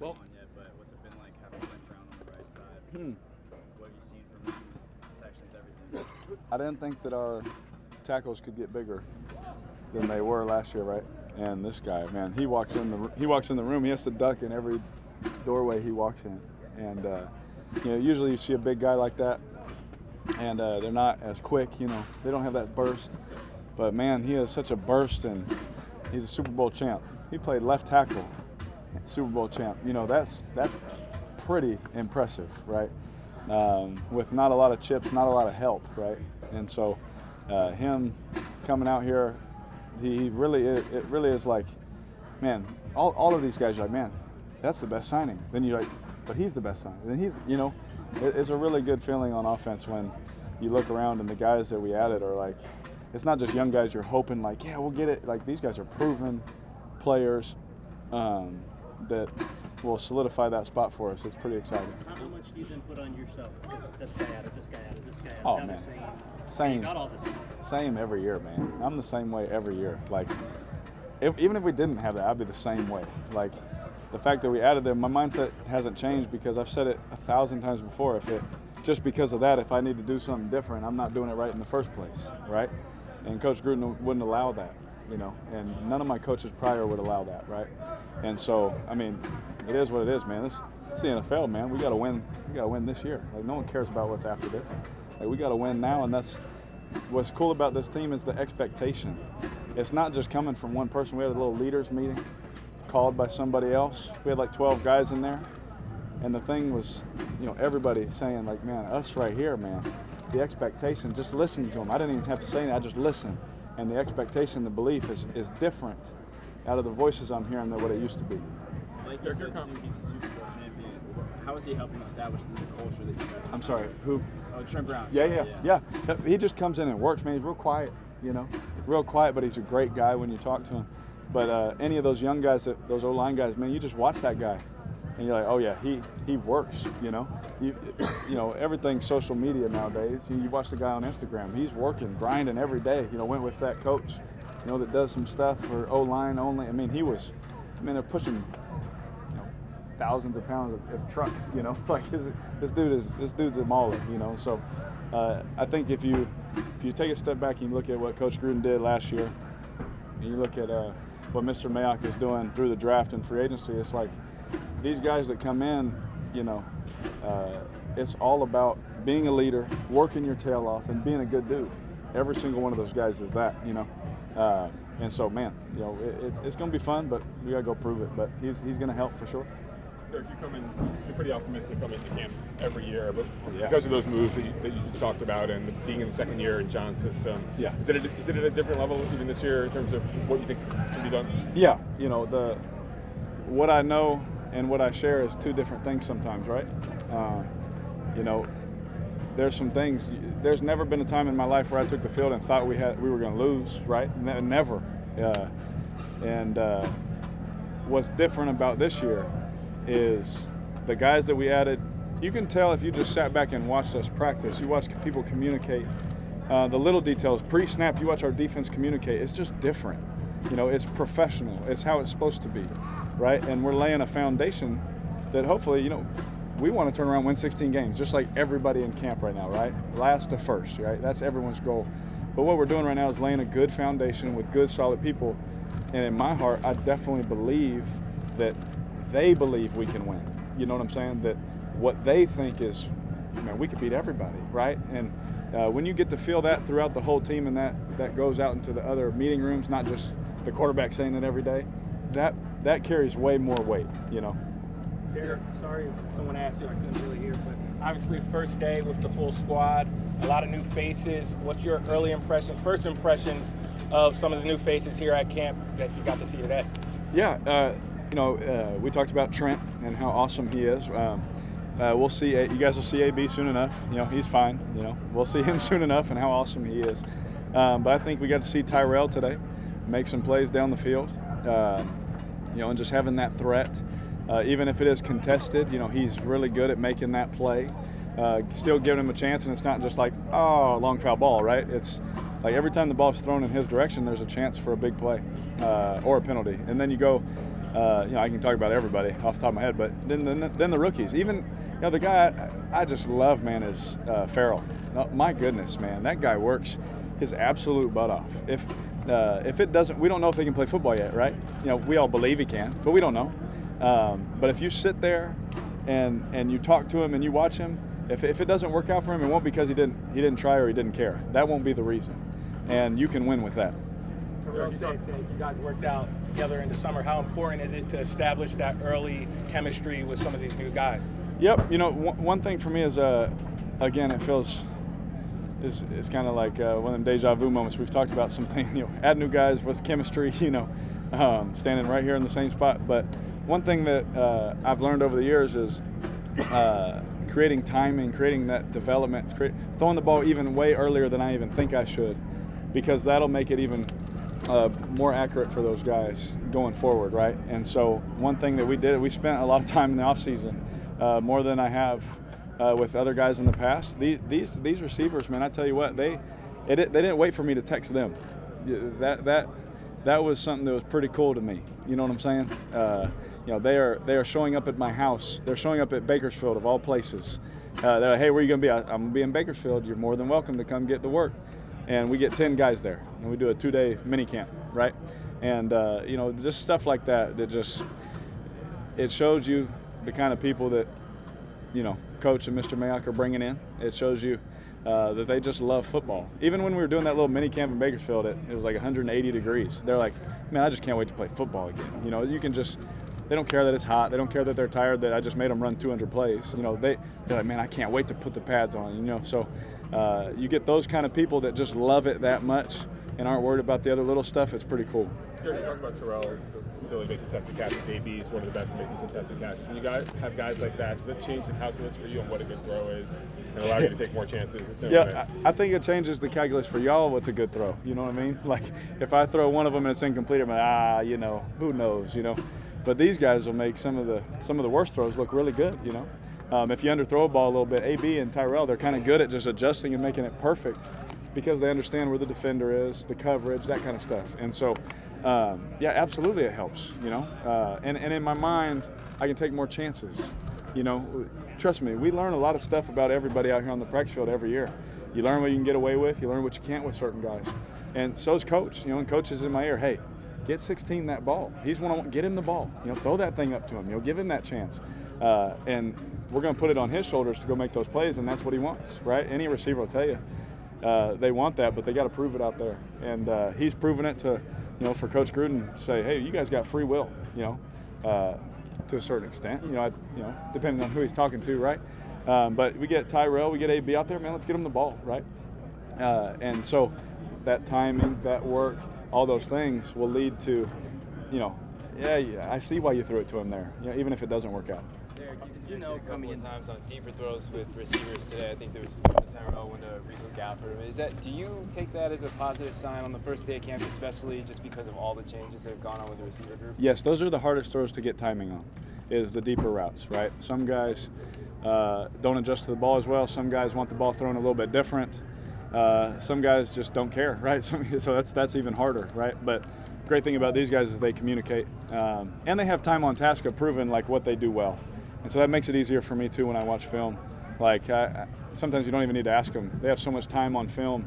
Well, on yet, but what's it been like having Brent Brown on the right side? What have you seen from him? Protections, everything. I didn't think that our tackles could get bigger than they were last year, right? And this guy, man, he walks in the room. He has to duck in every doorway he walks in. And usually you see a big guy like that, and they're not as quick. They don't have that burst. But man, he has such a burst, and he's a Super Bowl champ. He played left tackle, Super Bowl champ. That's pretty impressive, right? With not a lot of chips, not a lot of help, right? And so him coming out here, it really is like, man, all of these guys are like, man, that's the best signing. Then you're like, but he's the best signing. Then it's a really good feeling on offense when you look around and the guys that we added are like, it's not just young guys you're hoping like, yeah, we'll get it. Like, these guys are proven players that will solidify that spot for us. It's pretty exciting. How much do you then put on yourself? This guy out of this guy out of this guy out. Oh, Now man. they're saying, Same. You got all this. Same every year, man. I'm the same way every year. Like, even if we didn't have that, I'd be the same way. Like, the fact that we added them, my mindset hasn't changed because I've said it 1,000 times before. Just because of that, if I need to do something different, I'm not doing it right in the first place, right? And Coach Gruden wouldn't allow that, and none of my coaches prior would allow that, right? And so, I mean, it is what it is, man. This is the NFL, man. We got to win. We got to win this year. Like, no one cares about what's after this. Like, we got to win now, and that's what's cool about this team is the expectation. It's not just coming from one person. We had a little leaders meeting called by somebody else. We had like 12 guys in there, and the thing was, everybody saying like, man, us right here, man. The expectation, just listening to them. I didn't even have to say anything. I just listened, and the expectation, the belief is different out of the voices I'm hearing than what it used to be. Like you said, he's a Super Bowl champion. How is he helping establish the culture that you guys are? I'm sorry, who? Oh, Trent Brown. Yeah. He just comes in and works, man. He's real quiet, real quiet, but he's a great guy when you talk to him. But any of those young guys, those O-line guys, man, you just watch that guy, and you're like, oh yeah, he works, everything's social media nowadays. You watch the guy on Instagram, he's working, grinding every day. Went with that coach, that does some stuff for O-line only. I mean, they're pushing thousands of pounds of truck, like this dude's a mauler, So I think if you take a step back and you look at what Coach Gruden did last year, and you look at what Mr. Mayock is doing through the draft and free agency, it's like these guys that come in, it's all about being a leader, working your tail off, and being a good dude. Every single one of those guys is that, and so, man, it's going to be fun, but we got to go prove it. But he's going to help for sure. Derek, you're pretty optimistic coming to camp every year, but because of those moves that you just talked about and being in the second year in John's system, is it at a different level even this year in terms of what you think can be done? Yeah, what I know and what I share is two different things sometimes, right? There's some things. There's never been a time in my life where I took the field and thought we were going to lose, right? Never. And what's different about this year is the guys that we added. You can tell if you just sat back and watched us practice. You watch people communicate. The little details, pre-snap, you watch our defense communicate. It's just different. It's professional. It's how it's supposed to be, right? And we're laying a foundation that hopefully, we want to turn around and win 16 games, just like everybody in camp right now, right? Last to first, right? That's everyone's goal. But what we're doing right now is laying a good foundation with good, solid people. And in my heart, I definitely believe that they believe we can win. You know what I'm saying? That what they think is, man, we could beat everybody, right? And when you get to feel that throughout the whole team, and that goes out into the other meeting rooms, not just the quarterback saying it every day, that carries way more weight, Derek, sorry if someone asked you, I couldn't really hear, but obviously first day with the full squad, a lot of new faces. What's your early impressions, first impressions of some of the new faces here at camp that you got to see today? Yeah, we talked about Trent and how awesome he is. We'll see. You guys will see AB soon enough. He's fine. We'll see him soon enough and how awesome he is. But I think we got to see Tyrell today make some plays down the field. And just having that threat, even if it is contested. He's really good at making that play. Still giving him a chance, and it's not just like, oh, long foul ball, right? It's like every time the ball's thrown in his direction, there's a chance for a big play or a penalty. And then you go I can talk about everybody off the top of my head, but then the rookies. Even the guy I just love, man, is Farrell. My goodness, man, that guy works his absolute butt off. If it doesn't, we don't know if he can play football yet, right? We all believe he can, but we don't know. But if you sit there and you talk to him and you watch him, if it doesn't work out for him, it won't because he didn't try or he didn't care. That won't be the reason, and you can win with that. You guys worked out together in the summer. How important is it to establish that early chemistry with some of these new guys? Yep. One thing for me is, again, it feels it's kind of like one of them deja vu moments. We've talked about something, add new guys, what's chemistry, standing right here in the same spot. But one thing that I've learned over the years is creating timing, creating that development, throwing the ball even way earlier than I even think I should, because that'll make it even more accurate for those guys going forward, right? And so one thing that we did, we spent a lot of time in the offseason, more than I have with other guys in the past. These receivers, man, I tell you what, they didn't wait for me to text them. That was something that was pretty cool to me. You know what I'm saying? They are showing up at my house. They're showing up at Bakersfield of all places. They're like, hey, where are you going to be? I'm going to be in Bakersfield. You're more than welcome to come get the work. And we get 10 guys there, and we do a 2-day mini camp, right? And just stuff like that just it shows you the kind of people that Coach and Mr. Mayock are bringing in. It shows you that they just love football. Even when we were doing that little mini camp in Bakersfield, it was like 180 degrees. They're like, man, I just can't wait to play football again. They don't care that it's hot. They don't care that they're tired that I just made them run 200 plays. They're like, man, I can't wait to put the pads on. So you get those kind of people that just love it that much and aren't worried about the other little stuff. It's pretty cool. Derek, talk about Terrell's ability to make contested catches. AB is one of the best at making contested catches. When you guys have guys like that, does that change the calculus for you on what a good throw is and allow you to take more chances? Yeah, I think it changes the calculus for y'all what's a good throw. You know what I mean? Like, if I throw one of them and it's incomplete, I'm like, who knows, But these guys will make some of the worst throws look really good, If you underthrow a ball a little bit, AB and Tyrell, they're kind of good at just adjusting and making it perfect because they understand where the defender is, the coverage, that kind of stuff. And so, absolutely it helps, And in my mind, I can take more chances, Trust me, we learn a lot of stuff about everybody out here on the practice field every year. You learn what you can get away with. You learn what you can't with certain guys. And so's Coach. And Coach is in my ear, hey, get 16 that ball. He's one-on-one. Get him the ball. Throw that thing up to him. Give him that chance. And we're going to put it on his shoulders to go make those plays, and that's what he wants, right? Any receiver will tell you they want that, but they got to prove it out there. And he's proven it to, for Coach Gruden to say, hey, you guys got free will, to a certain extent, depending on who he's talking to, right? But we get Tyrell, we get AB out there, man, let's get him the ball, right? And so that timing, that work, all those things will lead to, I see why you threw it to him there, even if it doesn't work out. Derek, did you coming in times on deeper throws with receivers today? I think there was a time when Rico Gafford. Do you take that as a positive sign on the first day of camp, especially just because of all the changes that have gone on with the receiver group? Yes, those are the hardest throws to get timing on, is the deeper routes, right? Some guys don't adjust to the ball as well. Some guys want the ball thrown a little bit different. Some guys just don't care, right? So that's even harder, right? But great thing about these guys is they communicate, and they have time on task of proving like what they do well. And so that makes it easier for me too when I watch film. Like sometimes you don't even need to ask them. They have so much time on film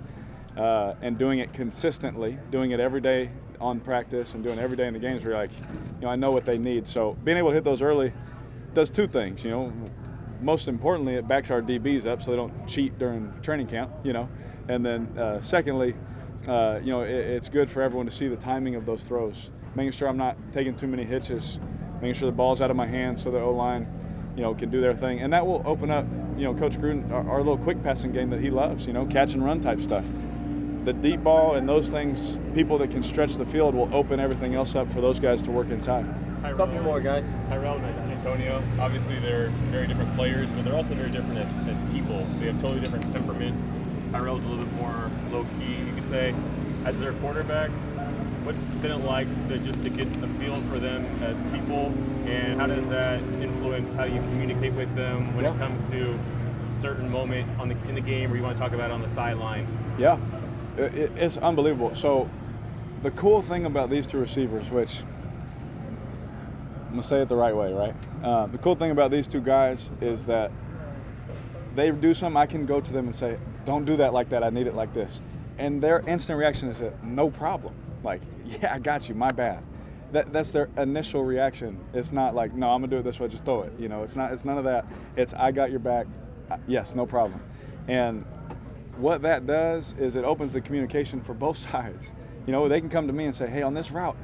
and doing it consistently, doing it every day on practice and doing it every day in the games where you're like, I know what they need. So being able to hit those early does two things, Most importantly, it backs our DBs up so they don't cheat during training camp, And then secondly, it's good for everyone to see the timing of those throws, making sure I'm not taking too many hitches, making sure the ball's out of my hands so the O-line, can do their thing. And that will open up, Coach Gruden, our little quick passing game that he loves, catch and run type stuff. The deep ball and those things, people that can stretch the field will open everything else up for those guys to work inside. A couple more, guys. Tyrell and Antonio, obviously they're very different players, but they're also very different as people. They have totally different temperaments. Tyrell's a little bit more low-key, you could say. As their quarterback, what's it been like to get a feel for them as people, and how does that influence how you communicate with them when it comes to a certain moment in the game where you want to talk about it on the sideline? Yeah, it's unbelievable. So the cool thing about these two receivers, which going to say it the right way, right? The cool thing about these two guys is that they do something, I can go to them and say, don't do that like that, I need it like this. And their instant reaction is no problem. Like, yeah, I got you, my bad. That's their initial reaction. It's not like, no, I'm going to do it this way, just throw it. You know, it's none of that. It's, I got your back, yes, no problem. And what that does is it opens the communication for both sides. You know, they can come to me and say, hey, on this route,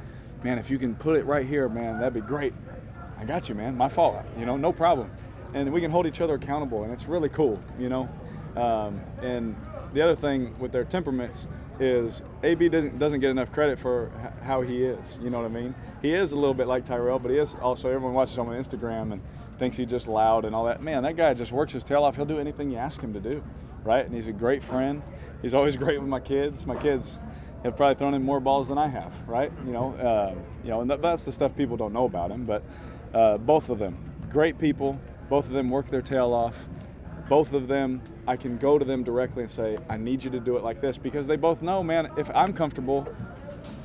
man, if you can put it right here, man, that'd be great. I got you, man, my fault, you know, no problem. And we can hold each other accountable, and it's really cool, you know. And the other thing with their temperaments is AB doesn't get enough credit for how he is, you know what I mean? He is a little bit like Tyrell, but he is also, everyone watches him on Instagram and thinks he's just loud and all that. Man, that guy just works his tail off. He'll do anything you ask him to do, right? And he's a great friend. He's always great with my kids. My kids have probably thrown in more balls than I have, right? You know, and that's the stuff people don't know about him. But both of them, great people. Both of them work their tail off. Both of them, I can go to them directly and say, I need you to do it like this, because they both know, man, if I'm comfortable,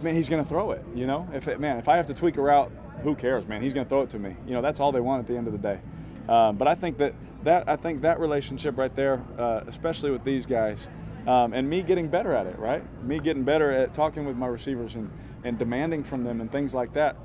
man, he's going to throw it, you know? If I have to tweak a route, who cares, man? He's going to throw it to me. You know, that's all they want at the end of the day. But I think that relationship right there, especially with these guys, and me getting better at it, right? Me getting better at talking with my receivers and demanding from them and things like that.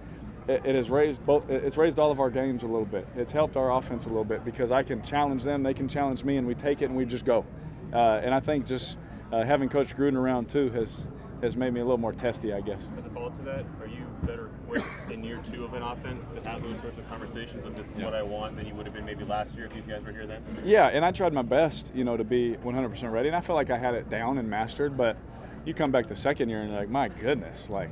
It has raised it's raised all of our games a little bit. It's helped our offense a little bit because I can challenge them, they can challenge me, and we take it and we just go. And I think just having Coach Gruden around too has made me a little more testy, I guess. As a follow-up to that, are you better equipped in year 2 of an offense to have those sorts of conversations of this is what I want than you would have been maybe last year if these guys were here then? Yeah, and I tried my best, you know, to be 100% ready, and I feel like I had it down and mastered. But you come back the second year and you're like, my goodness, like.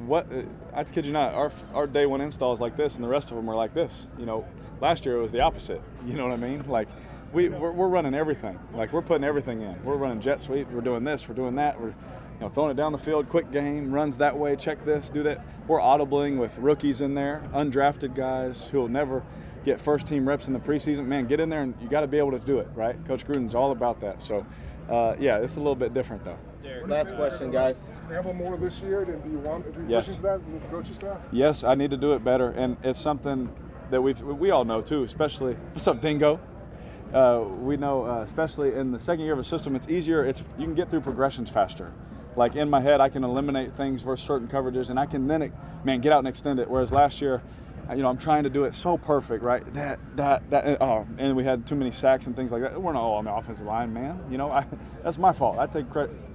What I kid you not, our day one install is like this, and the rest of them are like this. You know, last year it was the opposite. You know what I mean? Like we're running everything. Like we're putting everything in. We're running jet sweep. We're doing this. We're doing that. We're throwing it down the field, quick game, runs that way. Check this, do that. We're audibling with rookies in there, undrafted guys who will never get first team reps in the preseason. Man, get in there and you got to be able to do it, right? Coach Gruden's all about that. So, yeah, it's a little bit different though. Last question, guys. Scramble more this year? Do you want to yes. push into that with the coaching staff? Yes, I need to do it better, and it's something that we all know too. Especially, what's up, Dingo? We know, especially in the second year of a system, it's easier. You can get through progressions faster. Like in my head, I can eliminate things versus certain coverages, and I can then, get out and extend it. Whereas last year, I'm trying to do it so perfect, right? And we had too many sacks and things like that. We're not all on the offensive line, man. That's my fault. I take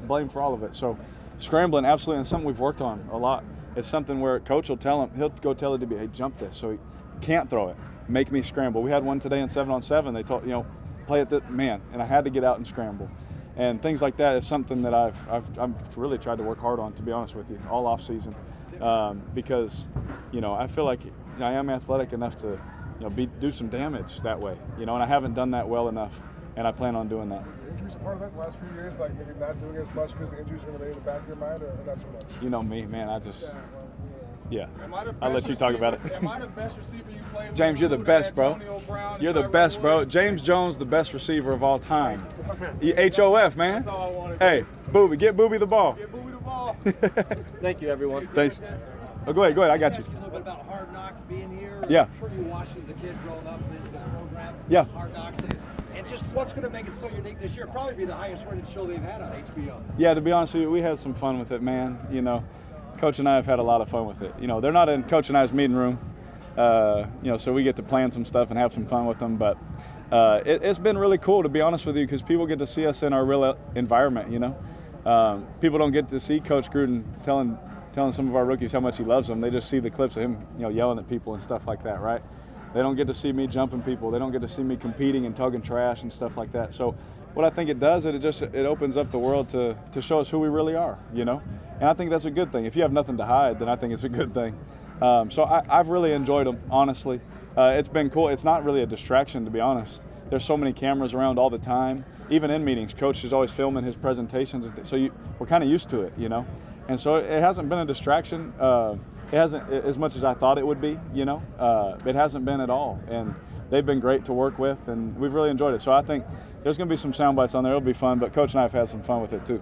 blame for all of it. So scrambling, absolutely, and something we've worked on a lot. It's something where coach will tell him, he'll go tell it to be, hey, jump this. So he can't throw it. Make me scramble. We had one today in 7-on-7. They told, play it, and I had to get out and scramble. And things like that is something that I've really tried to work hard on, to be honest with you, all off season, because I feel like I am athletic enough to do some damage that way, and I haven't done that well enough, and I plan on doing that. Injuries are part of that the last few years, like maybe not doing as much because the injuries are going to be in the back of your mind, or not so much? You know me, man. I just I'll let you talk about it. Am I the best receiver you played with? James, you're the best, bro. You're the best, bro. James Jones, the best receiver of all time. HOF, man. That's all I wanted. Hey, Booby, get Booby the ball. Get Booby the ball. Thank you, everyone. Thanks. Oh, go ahead. I got you. A little bit about Hard Knocks being here. Yeah. I'm sure you watched as a kid growing up in the program. Yeah. Hard Knocks, and just what's going to make it so unique this year? Probably be the highest rated show they've had on HBO. Yeah, to be honest with you, we had some fun with it, man. Coach and I have had a lot of fun with it. They're not in Coach and I's meeting room, so we get to plan some stuff and have some fun with them. But it's been really cool, to be honest with you, because people get to see us in our real environment. People don't get to see Coach Gruden telling some of our rookies how much he loves them. They just see the clips of him, yelling at people and stuff like that, right? They don't get to see me jumping people. They don't get to see me competing and tugging trash and stuff like that. So what I think it does, it opens up the world to show us who we really are, And I think that's a good thing. If you have nothing to hide, then I think it's a good thing. So I've really enjoyed them, honestly. It's been cool. It's not really a distraction, to be honest. There's so many cameras around all the time. Even in meetings, Coach is always filming his presentations. So we're kind of used to it, And so it hasn't been a distraction. It hasn't, as much as I thought it would be, It hasn't been at all. And they've been great to work with, and we've really enjoyed it. So I think there's going to be some sound bites on there. It'll be fun, but Coach and I have had some fun with it too.